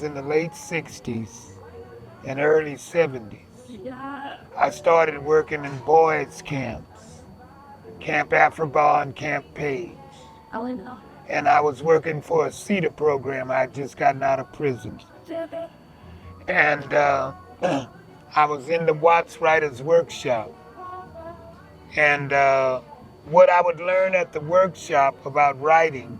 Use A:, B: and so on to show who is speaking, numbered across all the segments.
A: was in the late 60s and early 70s. I started working in boys' camps, Camp Afrabah and Camp Page. And I was working for a CETA program. I had just gotten out of prison. And I was in the Watts Writers Workshop. And what I would learn at the workshop about writing,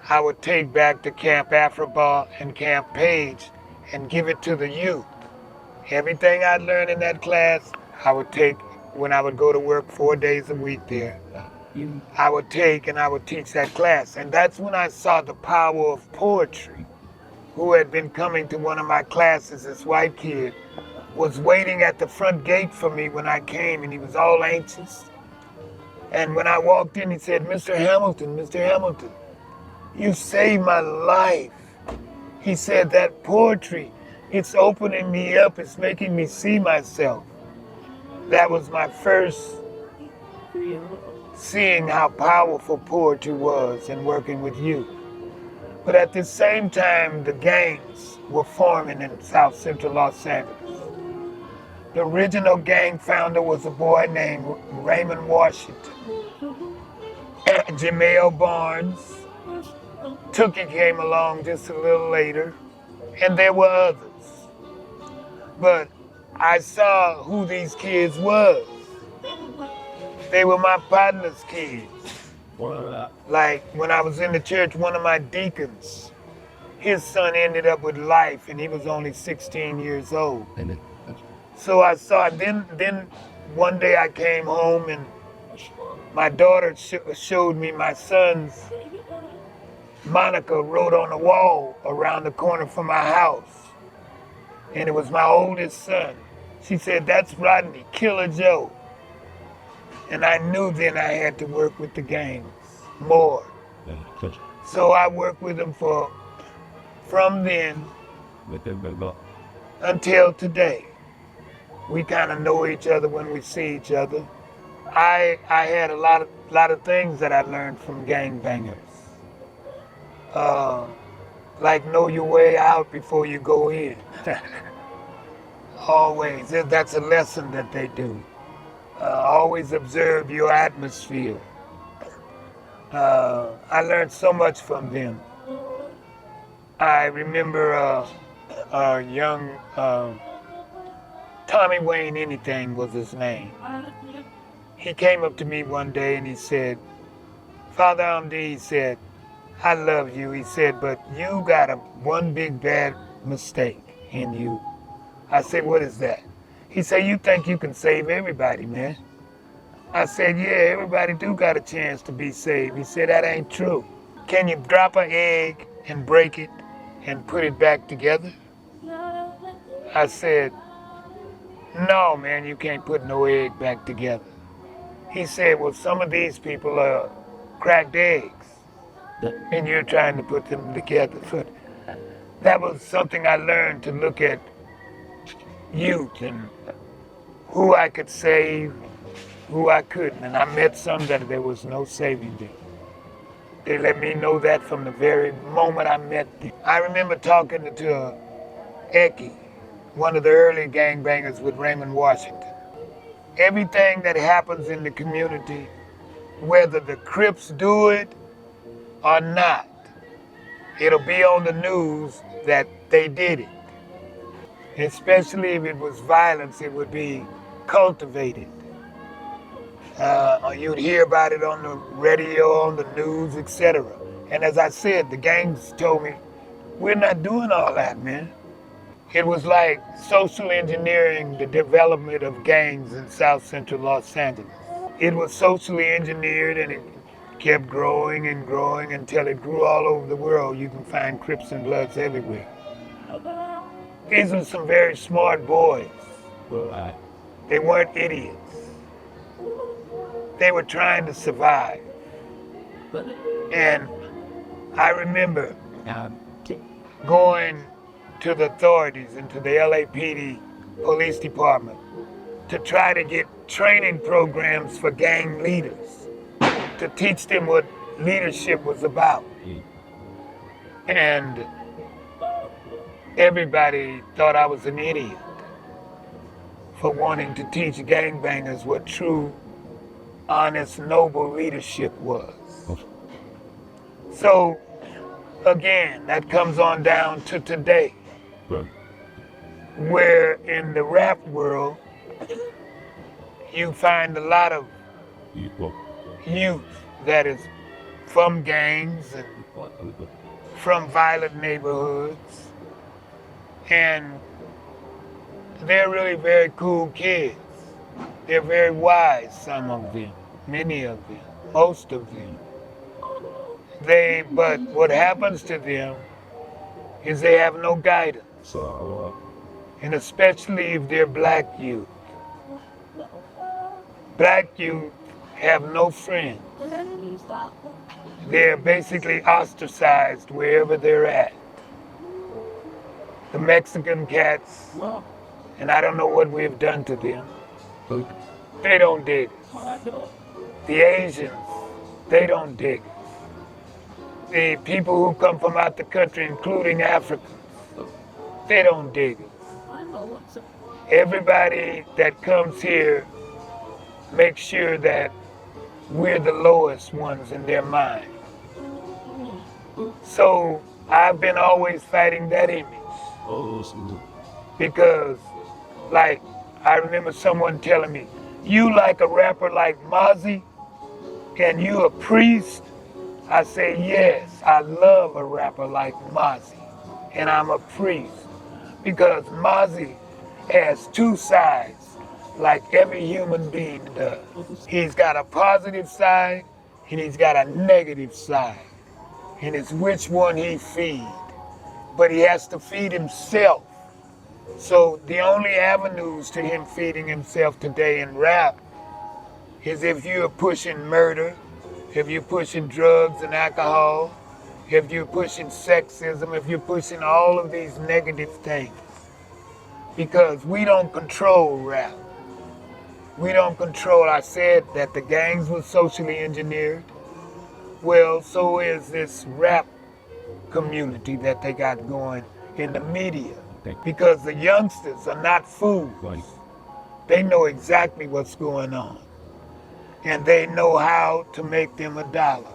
A: I would take back to Camp Afrabah and Camp Page and give it to the youth. Everything I learned in that class, I would take when I would go to work 4 days a week there. I would take and I would teach that class. And that's when I saw the power of poetry. Who had been coming to one of my classes, this white kid, was waiting at the front gate for me when I came, and he was all anxious. And when I walked in, he said, Mr. Hamilton, you saved my life. He said, that poetry, it's opening me up, it's making me see myself. That was my first seeing how powerful poetry was and working with youth. But at the same time, the gangs were forming in South Central Los Angeles. The original gang founder was a boy named Raymond Washington. And Jamel Barnes. Tookie came along just a little later, and there were others. But I saw who these kids was. They were my partner's kids. Like when I was in the church, one of my deacons, his son ended up with life and he was only 16 years old. So I saw it. Then one day I came home and my daughter showed me my son's Monica wrote on the wall around the corner from my house. And it was my oldest son. She said, that's Rodney, Killer Joe. And I knew then I had to work with the gangs more. So I worked with them from then until today. We kind of know each other when we see each other. I had a lot of things that I learned from gangbangers. Like know your way out before you go in. Always, that's a lesson that they do. Always observe your atmosphere. I learned so much from them. I remember a young Tommy Wayne Anything was his name. He came up to me one day and he said, Father Amdi, he said, I love you. He said, but you got one big bad mistake in you. I said, what is that? He said, you think you can save everybody, man. I said, yeah, everybody do got a chance to be saved. He said, that ain't true. Can you drop an egg and break it and put it back together? I said, no, man, you can't put no egg back together. He said, well, some of these people are cracked eggs, and you're trying to put them together. But that was something I learned to look at youth and who I could save, who I couldn't. And I met some that there was no saving them. They let me know that from the very moment I met them. I remember talking to Eki, one of the early gangbangers with Raymond Washington. Everything that happens in the community, whether the Crips do it or not, it'll be on the news that they did it. Especially if it was violence, it would be cultivated. You'd hear about it on the radio, on the news, etc. And as I said, the gangs told me, we're not doing all that, man. It was like social engineering the development of gangs in South Central Los Angeles. It was socially engineered and it kept growing and growing until it grew all over the world. You can find Crips and Bloods everywhere. These were some very smart boys. They weren't idiots. They were trying to survive. And I remember going to the authorities and to the LAPD police department to try to get training programs for gang leaders, to teach them what leadership was about. And everybody thought I was an idiot for wanting to teach gangbangers what true, honest, noble leadership was. So, again, that comes on down to today,
B: Right.
A: where in the rap world, you find a lot of
B: Well,
A: youth that is from gangs and from violent neighborhoods, and they're really very cool kids. They're very wise, some of them, many of them, most of them. But what happens to them is they have no guidance,
B: so,
A: and especially if they're black youth. Black youth have no friends. They're basically ostracized wherever they're at. The Mexican cats, and I don't know what we've done to them, they don't dig us. The Asians, they don't dig us. The people who come from out the country, including Africans, they don't dig us. Everybody that comes here makes sure that we're the lowest ones in their mind. So I've been always fighting that image because, like, I remember someone telling me, you like a rapper like Mozzie and you a priest? I say, yes, I love a rapper like Mozzie and I'm a priest because Mozzie has two sides like every human being does. He's got a positive side and he's got a negative side. And it's which one he feeds. But he has to feed himself. So the only avenues to him feeding himself today in rap is if you're pushing murder, if you're pushing drugs and alcohol, if you're pushing sexism, if you're pushing all of these negative things. Because we don't control rap. We don't control. I said that the gangs were socially engineered. Well, so is this rap community that they got going in the media. Because the youngsters are not fools.
B: Right.
A: They know exactly what's going on. And they know how to make them $1.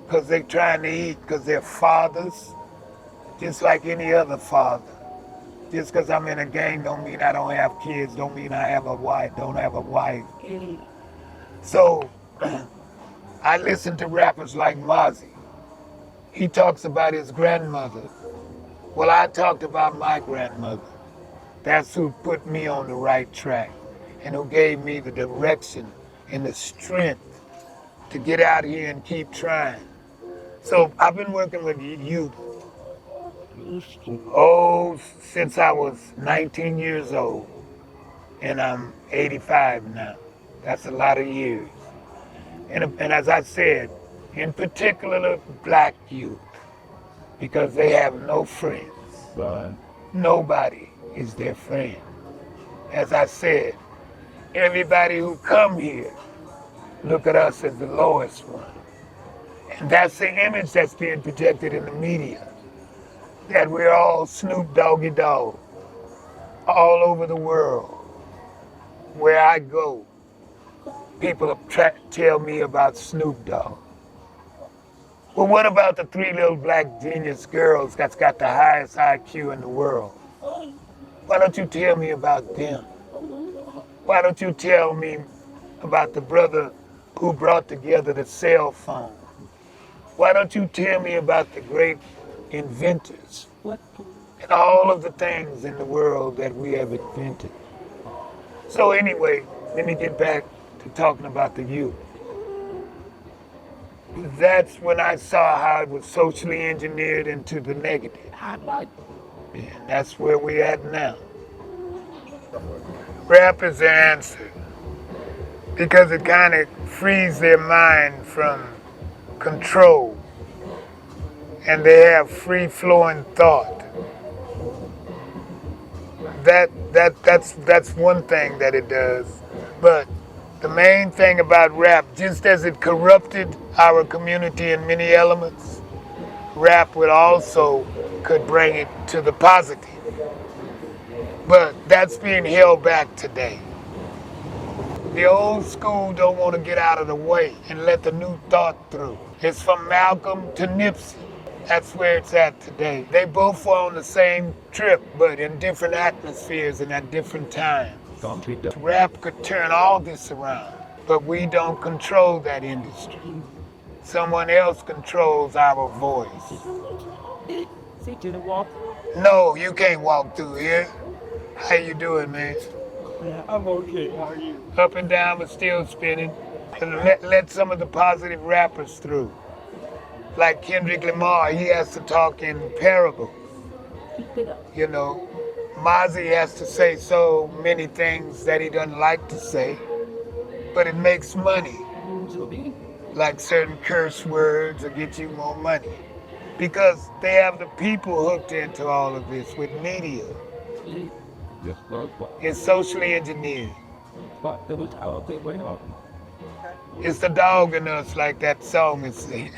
A: Because they're trying to eat, because they're fathers, just like any other father. Just because I'm in a gang don't mean I don't have kids, don't mean I don't have a wife. So I listen to rappers like Mozzie. He talks about his grandmother. Well, I talked about my grandmother. That's who put me on the right track and who gave me the direction and the strength to get out here and keep trying. So I've been working with youth since I was 19 years old, and I'm 85 now. That's a lot of years. And as I said, in particular, black youth, because they have no friends.
B: Right.
A: Nobody is their friend. As I said, everybody who come here look at us as the lowest one. And that's the image that's being projected in the media, that we're all Snoop Doggy Dogg all over the world. Where I go, people tell me about Snoop Dogg. Well, what about the 3 little black genius girls that's got the highest IQ in the world? Why don't you tell me about them? Why don't you tell me about the brother who brought together the cell phone? Why don't you tell me about the great inventors and all of the things in the world that we have invented? So anyway, let me get back to talking about the youth. That's when I saw how it was socially engineered into the negative. And that's where we're at now. Rap is the answer because it kind of frees their mind from control and they have free-flowing thought. That's one thing that it does. But the main thing about rap, just as it corrupted our community in many elements, rap would also could bring it to the positive. But that's being held back today. The old school don't want to get out of the way and let the new thought through. It's from Malcolm to Nipsey. That's where it's at today. They both were on the same trip, but in different atmospheres and at different times. Rap could turn all this around, but we don't control that industry. Someone else controls our voice. No, you can't walk through here. How you doing, man?
C: Yeah, I'm okay. How are you?
A: Up and down, but still spinning. And let some of the positive rappers through. Like Kendrick Lamar, he has to talk in parables. You know, Mozzie has to say so many things that he doesn't like to say, but it makes money. Like certain curse words will get you more money. Because they have the people hooked into all of this with media. It's socially engineered. It's the dog in us, like that song is saying.